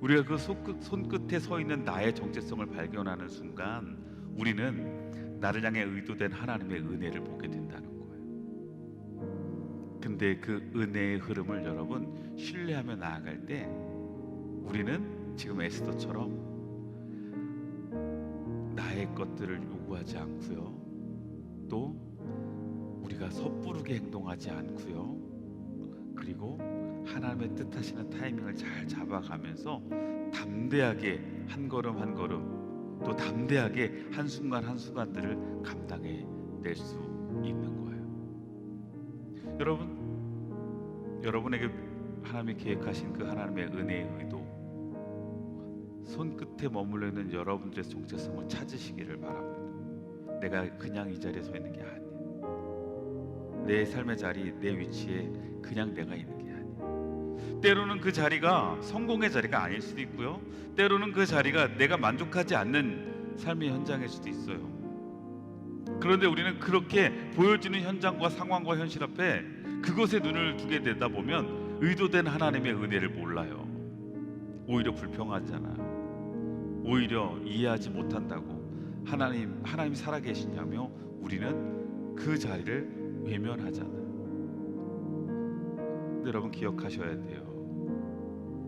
우리가 그 손끝에 서 있는 나의 정체성을 발견하는 순간, 우리는 나를 향해 의도된 하나님의 은혜를 보게 된다는 거예요. 근데 그 은혜의 흐름을 여러분 신뢰하며 나아갈 때, 우리는 지금 에스더처럼 나의 것들을 요구하지 않고요, 또 우리가 섣부르게 행동하지 않고요, 그리고 하나님의 뜻하시는 타이밍을 잘 잡아가면서 담대하게 한 걸음 한 걸음, 또 담대하게 한순간 한순간들을 감당해 낼 수 있는 거예요. 여러분, 여러분에게 하나님이 계획하신 그 하나님의 은혜의 의도, 손끝에 머물러 있는 여러분들의 정체성을 찾으시기를 바랍니다. 내가 그냥 이 자리에 서 있는 게 아니에요. 내 삶의 자리, 내 위치에 그냥 내가 있는 게 아니에요. 때로는 그 자리가 성공의 자리가 아닐 수도 있고요, 때로는 그 자리가 내가 만족하지 않는 삶의 현장일 수도 있어요. 그런데 우리는 그렇게 보여지는 현장과 상황과 현실 앞에 그것에 눈을 두게 되다 보면 의도된 하나님의 은혜를 몰라요. 오히려 불평하잖아요. 오히려 이해하지 못한다고, 하나님이 살아계시냐며 우리는 그 자리를 외면하잖아요. 근데 여러분 기억하셔야 돼요.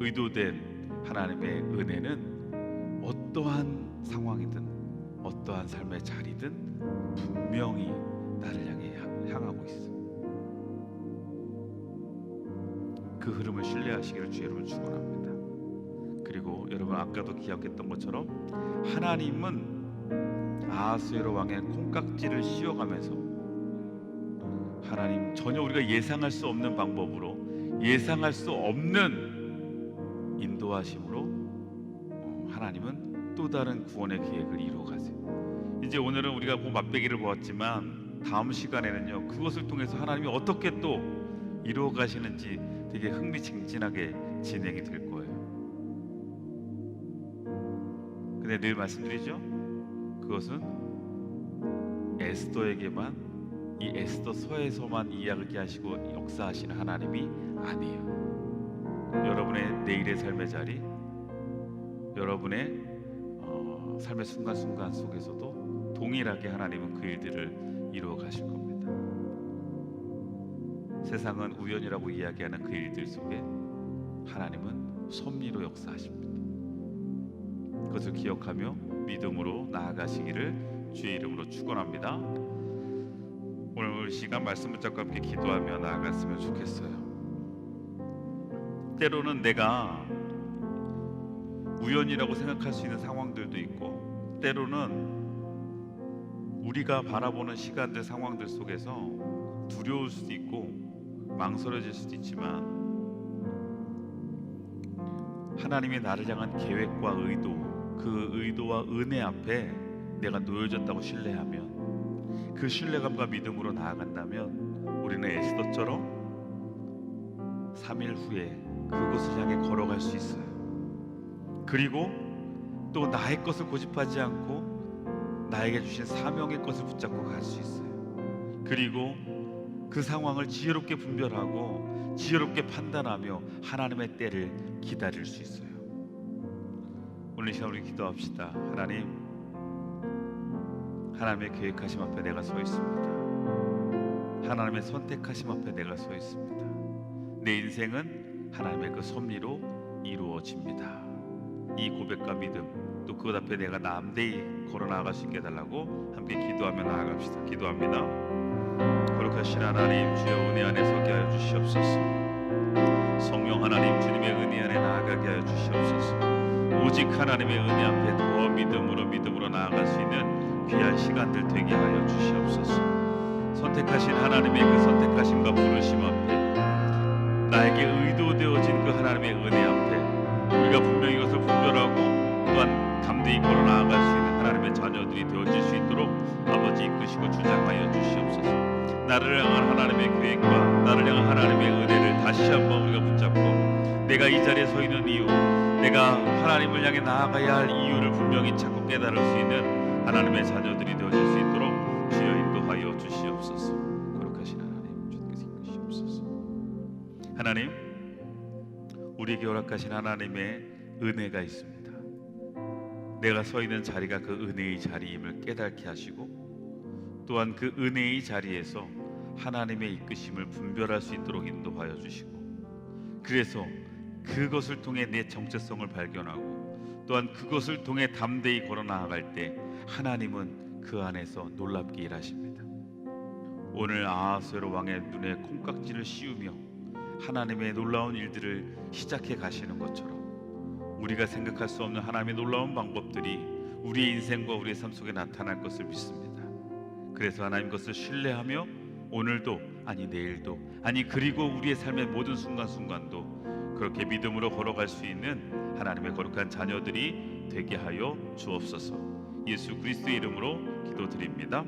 의도된 하나님의 은혜는 어떠한 상황이든 어떠한 삶의 자리든 분명히 나를 향하고 있어. 그 흐름을 신뢰하시기를 주의 이름으로 축원합니다. 그리고 여러분 아까도 기억했던 것처럼, 하나님은 아하수에로 왕의 콩깍지를 씌워가면서, 하나님 전혀 우리가 예상할 수 없는 방법으로, 예상할 수 없는 인도하심으로 하나님은 또 다른 구원의 계획을 이루어 가세요. 이제 오늘은 우리가 그 맛배기를 보았지만 다음 시간에는요, 그것을 통해서 하나님이 어떻게 또 이루어 가시는지 되게 흥미진진하게 진행이 될 거예요. 근데 늘 말씀드리죠, 그것은 에스더에게만, 이 에스더서에서만 이야기하시고 역사하시는 하나님이 아니에요. 여러분의 내일의 삶의 자리, 여러분의 삶의 순간순간 속에서도 동일하게 하나님은 그 일들을 이루어 가실 겁니다. 세상은 우연이라고 이야기하는 그 일들 속에 하나님은 섭리로 역사하십니다. 그것을 기억하며 믿음으로 나아가시기를 주의 이름으로 축원합니다. 오늘 시간 말씀 붙잡고 함께 기도하며 나아갔으면 좋겠어요. 때로는 내가 우연이라고 생각할 수 있는 상황들도 있고, 때로는 우리가 바라보는 시간들, 상황들 속에서 두려울 수도 있고 망설여질 수도 있지만, 하나님이 나를 향한 계획과 의도, 그 의도와 은혜 앞에 내가 놓여졌다고 신뢰하면, 그 신뢰감과 믿음으로 나아간다면 우리는 에스더처럼 3일 후에 그곳을 향해 걸어갈 수 있어요. 그리고 또 나의 것을 고집하지 않고 나에게 주신 사명의 것을 붙잡고 갈 수 있어요. 그리고 그 상황을 지혜롭게 분별하고 지혜롭게 판단하며 하나님의 때를 기다릴 수 있어요. 오늘 이 시간 우리 기도합시다. 하나님, 하나님의 계획하심 앞에 내가 서 있습니다. 하나님의 선택하심 앞에 내가 서 있습니다. 내 인생은 하나님의 그 섭리로 이루어집니다. 이 고백과 믿음, 또 그것 앞에 내가 남대히 걸어 나아갈 수 있게 해달라고 함께 기도하며 나아갑시다. 기도합니다. 거룩하신 하나님, 주여 은혜 안에 서게 하여 주시옵소서. 성령 하나님, 주님의 은혜 안에 나아가게 하여 주시옵소서. 오직 하나님의 은혜 앞에 더 믿음으로 나아갈 수 있는 귀한 시간들 되게 하여 주시옵소서. 선택하신 하나님의 그 선택하심과 부르심 앞에, 나에게 의도되어진 그 하나님의 은혜 앞에 우리가 분명히 이것을 분별하고 또한 담대히 걸어 나아갈 수 있는 하나님의 자녀들이 되어질 수 있도록 아버지 이끄시고 주장하여 주시옵소서. 나를 향한 하나님의 계획과 나를 향한 하나님의 은혜를 다시 한번 우리가 붙잡고, 내가 이 자리에 서 있는 이유, 내가 하나님을 향해 나아가야 할 이유를 분명히 찾고 깨달을 수 있는 하나님의 자녀들이 되어질 수 있도록 주여 인도하여 주시옵소서. 거룩하신 하나님, 주께서 이끄시옵소서. 하나님, 우리에게 허락하신 하나님의 은혜가 있습니다. 내가 서 있는 자리가 그 은혜의 자리임을 깨닫게 하시고, 또한 그 은혜의 자리에서 하나님의 이끄심을 분별할 수 있도록 인도하여 주시고, 그래서 그것을 통해 내 정체성을 발견하고, 또한 그것을 통해 담대히 걸어 나아갈 때 하나님은 그 안에서 놀랍게 일하십니다. 오늘 아하수에로 왕의 눈에 콩깍지를 씌우며 하나님의 놀라운 일들을 시작해 가시는 것처럼, 우리가 생각할 수 없는 하나님의 놀라운 방법들이 우리의 인생과 우리의 삶 속에 나타날 것을 믿습니다. 그래서 하나님 것을 신뢰하며 오늘도, 아니 내일도, 아니 그리고 우리의 삶의 모든 순간순간도 그렇게 믿음으로 걸어갈 수 있는 하나님의 거룩한 자녀들이 되게 하여 주옵소서. 예수 그리스도의 이름으로 기도드립니다.